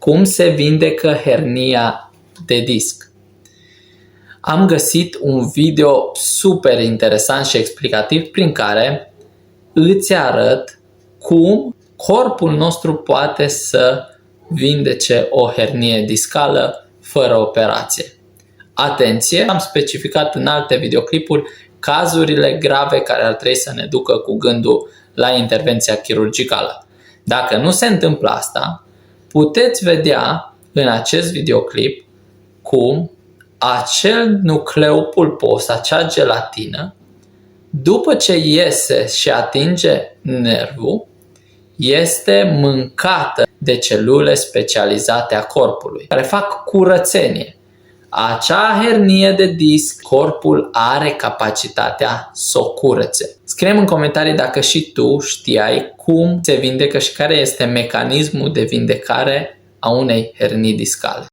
Cum se vindecă hernia de disc? Am găsit un video super interesant și explicativ prin care îți arăt cum corpul nostru poate să vindece o hernie discală fără operație. Atenție, am specificat în alte videoclipuri cazurile grave care ar trebui să ne ducă cu gândul la intervenția chirurgicală. Dacă nu se întâmplă asta, puteți vedea în acest videoclip cum acel nucleu pulpos, acea gelatină, după ce iese și atinge nervul, este mâncată de celule specializate a corpului, care fac curățenie. Acea hernie de disc, corpul are capacitatea să o curățe. Scrie-mi în comentarii dacă și tu știai cum se vindecă și care este mecanismul de vindecare a unei hernii discale.